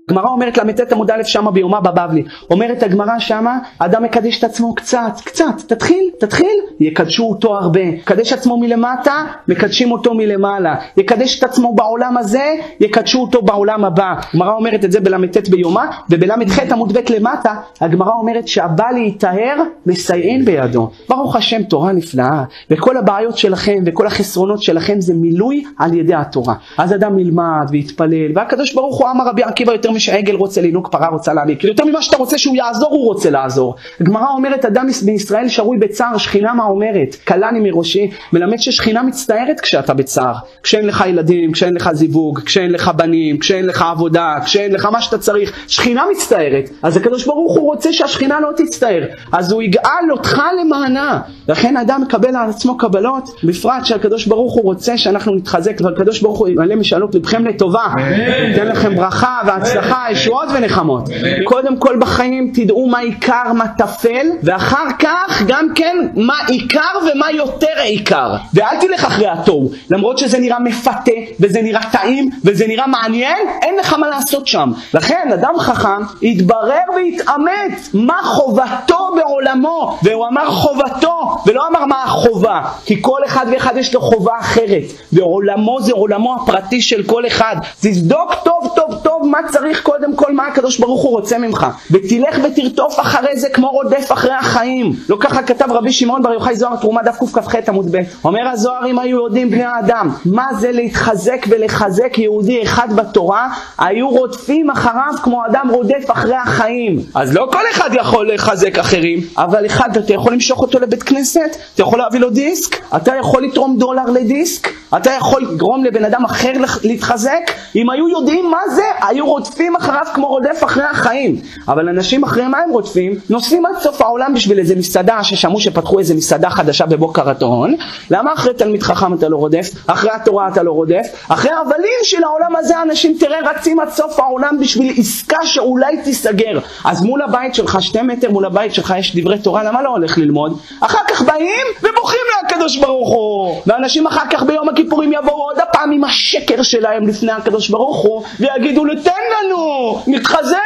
הגמרא אומרת למתת עמוד א' שמה ביומא בבבלי, אומרת הגמרא שמה, אדם מקדש את עצמו קצת, תתחיל, יקדשו אותו הרבה, יקדש עצמו מלמטה, מקדשים אותו מלמעלה, יקדש את עצמו בעולם הזה, יקדשו אותו בעולם הבא. הגמרא אומרת את זה בלמתת ביומא, ובלמתח עמוד ב' למטה, הגמרא אומרת שהבא להיטהר מסייעין בידו. ברוך השם, תורה נפלאה, וכל הבעיות שלכם וכל החסרונות שלכם זה מילוי על ידי התורה. אז אדם ילמד ויתפלל, והקדוש ברוך הוא אמר רבי עקיבא, יותר משעגל רוצה לינוק, פרה רוצה להעמיק, יותר ממה שאתה רוצה שהוא יעזור הוא רוצה לעזור. הגמרא אומרת אדם בישראל שרוי בצער, שכינה מה אומרת? קלני מראשי, מלמד ששכינה מצטערת כשאתה בצער, כשאין לך ילדים, כשאין לך זיווג, כשאין לך בנים, כשאין לך עבודה, כשאין לך מה שאתה צריך, שכינה מצטערת. אז הקדוש ברוך הוא רוצה שהשכינה לא תצטער, אז הוא יגאל אותך למענה. לכן אדם מקבל על עצמו קבלות, בפרט שהקדוש ברוך הוא רוצה שאנחנו נתחזק, והקדוש ברוך הוא ימלא משאלות לבכם לטובה, ייתן לכם ברכה והצלחה, ישועות ונחמות. קודם כל בחיים תדעו מה עיקר, מה תפל, ואחר כך גם כן מה עיקר ומה יותר עיקר. ואל תלך אחרי התוהו, למרות שזה נראה מפתה וזה נראה טעים וזה נראה מעניין, אין לך מה לעשות שם. לכן אדם חכם יתברר ויתאמץ מה חובתו בעולמו, והוא אמר חובתו ולא אמר מה החובה, כי כל אחד ואחד יש לו חובה אחרת, ועולמו זה עולמו הפרטי של כל אחד. תבדוק טוב מה צריך קודם כל, מה הקדוש ברוך הוא רוצה ממך, ותלך ותרטוף אחרי זה כמו רודף אחרי החיים. לא ככה כתב רבי שמעון בר יוחאי זוהר תרומה דף קכ"ח עמוד ב', אומר הזוהר, אם היו יודעים בני האדם מה זה להתחזק ולחזק יהודי אחד בתורה, היו רודפים אחריו כמו אדם רודף אחרי החיים. אז לא כל אחד יכול לחזק אחרים, אבל אחד אתה יכול למשוך אותו לבית כנסת, אתה יכול להביא לו דיסק, אתה יכול לתרום $1 לדיסק, אתה יכול לגרום לבן אדם אחר להתחזק. אם היו יודעים מה זה, היו רודפים אחריו כמו רודף אחרי החיים. אבל אנשים אחרי מה הם רודפים? נוסעים עד סוף העולם בשביל איזה מסעדה, ששמעו שפתחו איזה מסעדה חדשה בבוקר ראשון. למה אחרי תלמיד חכם אתה לא רודף? אחרי התורה אתה לא רודף? אחרי הבלים של העולם הזה אנשים תראה רצים עד סוף העולם בשביל עסקה שאולי תיסגר. אז מול הבית שלך, 2 מטר מול הבית שלך יש דברי תורה, למה לא הולך ללמוד? אחר כך באים ובוכים לקדוש ברוך הוא, ואנשים אחר כך ביום הכיפורים יבואו עוד הפעם עם השקר שלהם לפני הקדוש ברוך הוא ויגידו לו תן לנו, נתחזק,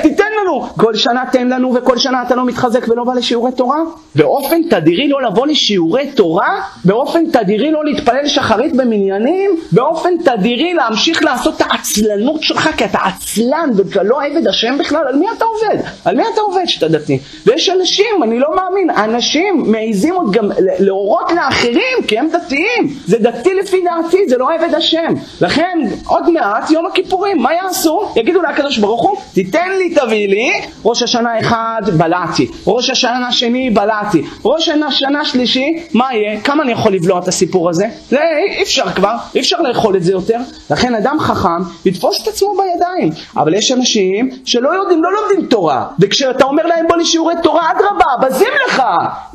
תיתן לנו. כל שנה תן לנו, וכל שנה אתה לא מתחזק ולא בא לשיעורי תורה. באופן תדירי לא לבוא לשיעורי תורה, באופן תדירי לא להתפלל שחרית במניינים, באופן תדירי להמשיך לעשות את העצלנות שלך, כי אתה עצלן ואתה לא עבד השם בכלל. על מי אתה עובד? על מי אתה עובד שאתה דתי? ויש אנשים, אני לא מאמין, אנשים מעיזים עוד גם להורות לאחרים כי הם דתיים. זה דתי לפי דעתי, זה לא עבד השם. לכן עוד מעט יום הכיפורים מה יעשו? יגידו לקדוש ברוך הוא תיתן לי, תביא לי, ראש השנה 1 בלעתי, ראש השנה 2 בלעתי, ראש השנה 3 מה יהיה? כמה אני יכול לבלוע את הסיפור הזה? זה אי אפשר כבר, אי אפשר לאכול את זה יותר. לכן אדם חכם יתפוס את עצמו בידיים. אבל יש אנשים שלא יודעים, לא לומדים תורה, וכשאתה אומר להם בוא לשיעורי תורה, אדרבה, בזים לך,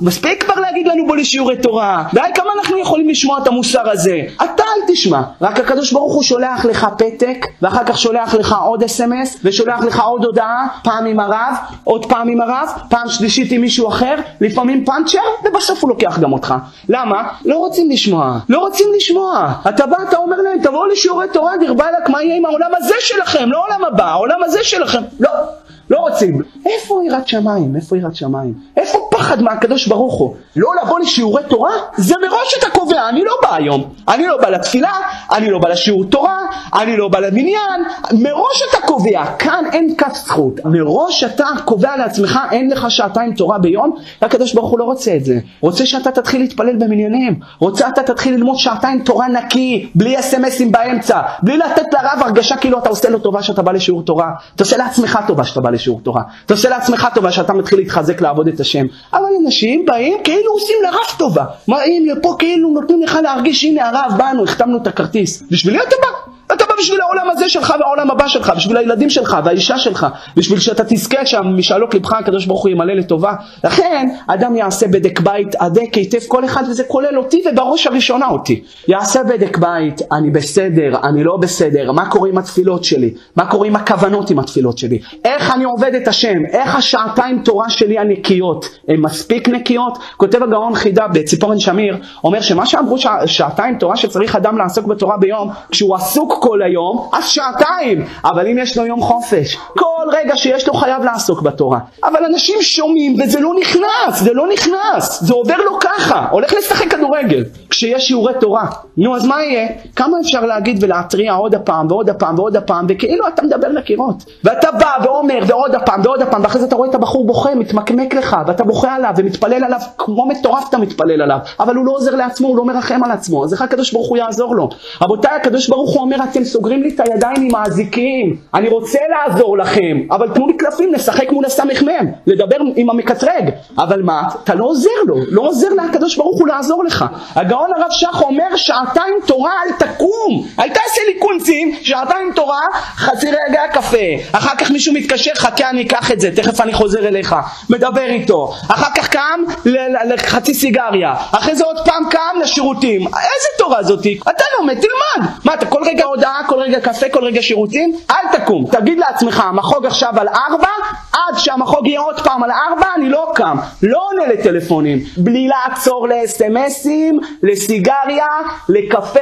מספיק כבר להגיד לנו בוא לשיעורי תורה. די כמה אנחנו יכולים לשמוע את המוסר הזה? אתה אל תשמע, רק הקדוש ברוך הוא שולח לך פתק, ואחר כך שולח לך עוד SMS, ושולח לך עוד הודעה, פעם עם הרב, עוד פעם עם הרב, פעם שלישית עם מישהו אחר, לפעמים פאנצ'ר, ובסוף הוא לוקח גם אותך. למה? לא רוצים לשמוע, לא רוצים לשמוע. אתה בא, אתה אומר להם תבואו לשיעורי תורה, דרבה לק, מה יהיה עם העולם הזה שלכם? לא העולם הבא, העולם הזה שלכם. לא רוצים. איפה יראת שמיים? איפה יראת שמיים? איפה פחד מהקדוש ברוך הוא? לא לבוא לשיעורי תורה? זה מראש אתה קובע, אני לא בא היום. אני לא בא לתפילה, אני לא בא לשיעור תורה, אני לא בא למניין. מראש אתה קובע, כאן אין כף זכות. מראש אתה קובע לעצמך, אין לך 2 תורה ביום, הקדוש ברוך הוא לא רוצה את זה. רוצה שאתה תתחיל להתפלל במניינים. רוצה אתה תתחיל ללמוד 2 תורה נקי, בלי SMSים באמצע, בלי לתת לרב הרגשה כאילו אתה עושה לו טובה שאתה בא לשיעור תורה. אתה עושה לעצמך טובה שאתה בא לשיעור תורה. אתה עושה לעצמך טובה שאתה מתחיל להתחזק לעבוד את השם. אבל אנשים באים כאילו עושים לרב טובה. באים לפה כאילו נותנים לך להרגיש הנה הרב באנו, החתמנו את הכרטיס. בשבילי אתה בא. אתה בא בשביל העולם הזה שלך והעולם הבא שלך, בשביל הילדים שלך והאישה שלך, בשביל שאתה תזכה שהמשאלות לבך הקדוש ברוך הוא ימלא לטובה. לכן אדם יעשה בדק בית, הדק היטב כל אחד, וזה כולל אותי ובראש הראשונה אותי. יעשה בדק בית, אני בסדר, אני לא בסדר, מה קורה עם התפילות שלי, מה קורה עם הכוונות עם התפילות שלי, איך אני עובד את השם, איך 2 תורה שלי הנקיות, הן מספיק נקיות? כותב הגאון חידה בציפורן שמיר, אומר שמה שאמרו 2 תורה שצריך אדם לעסוק בתורה ביום, כשהוא עסוק כל היום, אז שעתיים. אבל אם יש לו יום חופש, כל רגע שיש לו חייב לעסוק בתורה. אבל אנשים שומעים וזה לא נכנס, זה לא נכנס. זה עובר לו ככה, הולך לשחק כדורגל. כשיש שיעורי תורה, נו אז מה יהיה? כמה אפשר להגיד ולהטריע עוד הפעם ועוד הפעם ועוד הפעם, וכאילו אתה מדבר לקירות. ואתה בא ואומר ועוד הפעם ועוד הפעם, ואחרי זה אתה רואה את הבחור בוכה, מתמקמק לך, ואתה בוכה עליו ומתפלל עליו, כמו מטורף אתה מתפלל עליו, אבל הוא לא עוזר לעצמו, הוא לא מרחם על עצמו, אז איך הקדוש ברוך הוא יעזור לו? רבותיי, הקדוש ברוך הוא אומר, אתם סוגרים לי את הידיים עם האזיקים, אני רוצה לעזור לכם, אבל תנו לי קלפים, נשחק מול הסמ"ם, לדבר עם המקטרג, אבל מה? אתה לא עוזר לו, לא עוזר לקדוש ברוך הוא לעזור לך. הגאון הרב שך אומר, שעתיים תורה אל תקום, אל תעשה לי קונצים, שעתיים תורה, חצי רגע קפה, אחר כך מישהו מתקשר, חכה אני אקח את זה, תכף אני חוזר אליך, מדבר איתו, אחר כך קם לחצי סיגריה, אחרי זה עוד פעם קם לשירותים. איזה תורה זאתי? אתה לומד, תלמד. מה, אתה כל רגע הודעה, כל רגע קפה, כל רגע שירותים? אל תקום, תגיד לעצמך, המחוג עכשיו על 4, עד שהמחוג יהיה עוד פעם על 4, אני לא קם, לא עונה לטלפונים, בלי לעצור ל-SMSים, לסיגריה, לקפה,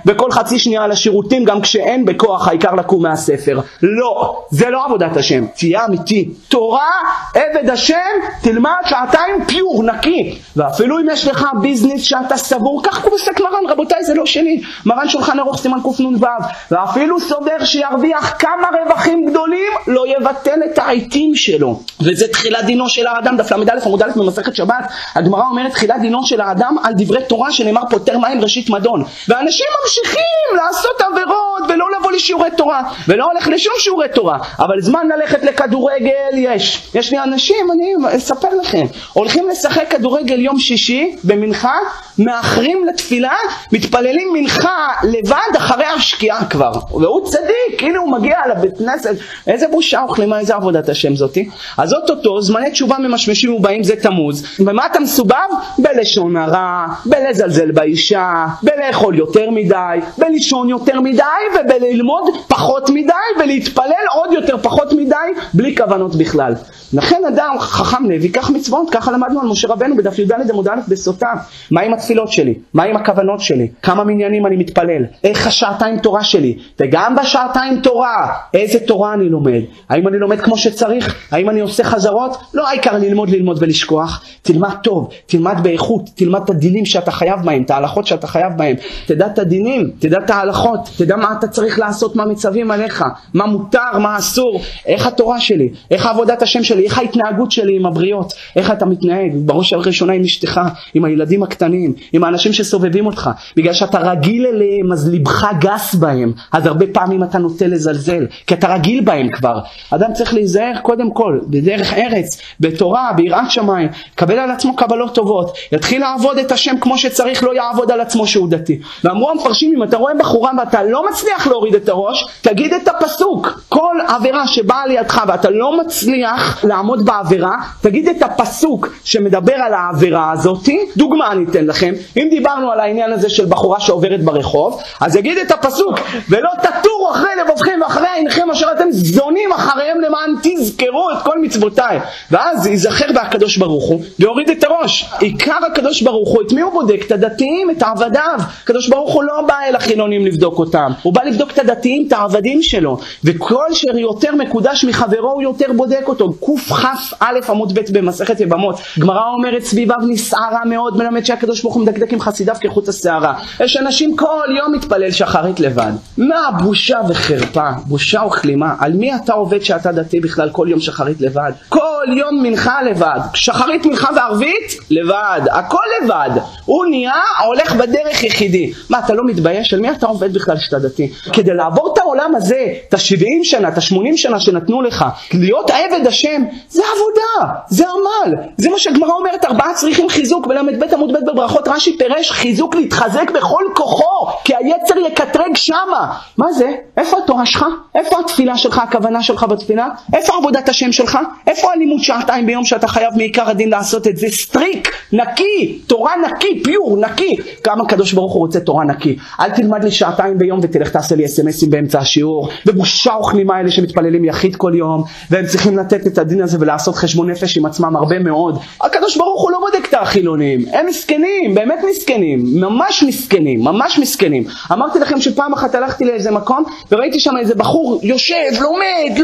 וכל חצי שנייה לשירותים, גם כשאין בכוח, העיקר לקום מהספר. לא, זה לא עבודת השם, תהיה אמיתי. תורה, עבד השם, תלמד שעתיים פיור, נקי. ואפילו אם יש לך ביזנס שאתה סבור, כך פוסק מרן, רבותיי, זה לא שלי. מרן שולחן ערוך סימן קנ"ו, ואפילו סובר שירוויח כמה רווחים גדולים, לא יבטל את העיתים שלו. וזה תחילת דינו של האדם, דף למד א' עמוד א' במסכת שבת. הגמרא אומרת תחילת דינו של האדם על דברי תורה שנאמר פותר מים ראשית מדון. ואנשים ממשיכים לעשות עבירות ולא לבוא לשיעורי תורה, ולא הולך לשום שיעורי תורה. אבל זמן ללכת לכדורגל יש לי אנשים, אני אספר לכם, הולכים לשחק כדורגל יום שישי במנחה, מאחרים לתפילה, מתפללים מנחה לבד אחרי השקיעה כבר, והוא צדיק, הנה הוא מגיע לבית כנסת. איזה בושה אוכלים, איזה עבודת השם זאתי. אז אותו זמני תשובה ממשמשים ובאים, זה תמוז. ומה אתה מסובב? בלשון הרע, בלזלזל באישה, בלאכול יותר מדי, בלישון יותר מדי, ובללמוד פחות מדי, ולהתפלל עוד יותר פחות מדי, בלי כוונות בכלל. לכן אדם חכם לוי, כך מצוות, ככה למדנו על משה רבנו בדף י"ד עמוד א' בסוטה. מה עם התפילות שלי? מה עם הכוונות שלי? כמה מניינים אני מתפלל? איך השעתיים תורה שלי? וגם בשעתיים תורה, איזה תורה אני לומד? האם אני לומד כמו שצריך? האם אני עושה חזרות? לא, העיקר ללמוד ולשכוח. תלמד טוב, תלמד באיכות, תלמד את הדינים שאתה חייב בהם, את ההלכות שאתה חייב בהם. תדע את הדינים, תדע את ההלכות, תדע מה אתה צריך לעשות, מה מצווים עליך, מה מותר, מה אסור. איך התורה שלי? איך עבודת השם שלי? איך ההתנהגות שלי עם הבריות? איך אתה מתנהג? בראש הראשונה עם אשתך, עם הילדים הקטנים, עם האנשים שסובבים אותך. בגלל שאתה רגיל אליהם, אז לבך גס בהם. אז הרבה פעמים אתה נוטה לזלזל, כי אתה רגיל בהם כבר. אדם צריך להיזהר קודם כל, בדרך ארץ, בתורה, ביראת שמיים, קבל על עצמו קבלות טובות, יתחיל לעבוד את השם כמו שצריך, לא יעבוד על עצמו שהוא דתי. ואמרו המפרשים, אם אתה רואה בחורה ואתה לא מצליח להוריד את הראש, תגיד את הפסוק. כל עבירה שבאה לידך ואתה לא מצליח לעמוד בעבירה, תגיד את הפסוק שמדבר על העבירה הזאת. דוגמה אני אתן לכם, אם דיברנו על העניין הזה של בחורה שעוברת ברחוב, אז יגיד את הפסוק, ולא תטורו אחרי לבבכם ואחרי עינכם אשר אתם זונים אחריהם למען תזכרו את כל מצוותיי. ואז ייזכר בהקדוש ברוך הוא ויוריד את הראש. עיקר הקדוש ברוך הוא, את מי הוא בודק? את הדתיים, את העבדיו. הקדוש ברוך הוא לא בא אל החילונים לבדוק אותם, הוא בא לבדוק את הדתיים, את העבדים שלו. וכל שיותר מקודש מחברו הוא יותר בודק אותו. קכ"א עמוד ב' במסכת יבמות, גמרא אומרת סביביו נסערה מאוד, מלמד שהקדוש ברוך הוא מדקדק עם חסידיו כחוט השערה. יש אנשים כל יום מתפלל שחרית לבד. מה בושה וחרפה, בושה וכלימה. על מי אתה עובד שאתה דתי בכלל כל יום שחרית לבד? כל יום מנחה לבד, שחרית מנחה וערבית לבד, הכל לבד. הוא נהיה הולך בדרך יחידי. מה, אתה לא מתבייש? על מי אתה עובד בכלל שאתה דתי? כדי לעבור את העולם הזה, את ה-70 שנה, את ה-80 שנה שנתנו לך, להיות עבד השם, זה עבודה, זה עמל. זה מה שהגמרא אומרת, 4 צריכים חיזוק. בל"ב עמוד ב' בברכות רש"י פירש חיזוק, להתחזק בכל כוחו, כי היצר יקטרג שמה. מה זה? איפה התורה שלך? איפה התפילה שלך, הכוונה שלך בתפילה? איפה עבודת השם שלך? איפה הלימוד שעתיים ביום שאתה חייב מעיקר הדין לעשות את זה? סטריק, נקי, תורה נקי, פיור, נקי. כמה הקדוש ברוך הוא רוצה תורה נקי. אל תלמד לי שעתיים ביום ותלך תעשה לי SMSים באמצע השיעור, ובושה וכלימה אלה שמתפללים יחיד כל יום, והם צריכים לתת את הדין הזה ולעשות חשבון נפש עם עצמם הרבה מאוד. הקדוש ברוך הוא לא בודק את החילונים, הם מסכנים, באמת מסכנים, ממש מסכנים, ממש מסכנים. אמרתי לכם שפעם אחת הלכתי לאיזה מקום, וראיתי שם איזה בחור יושב, לומד,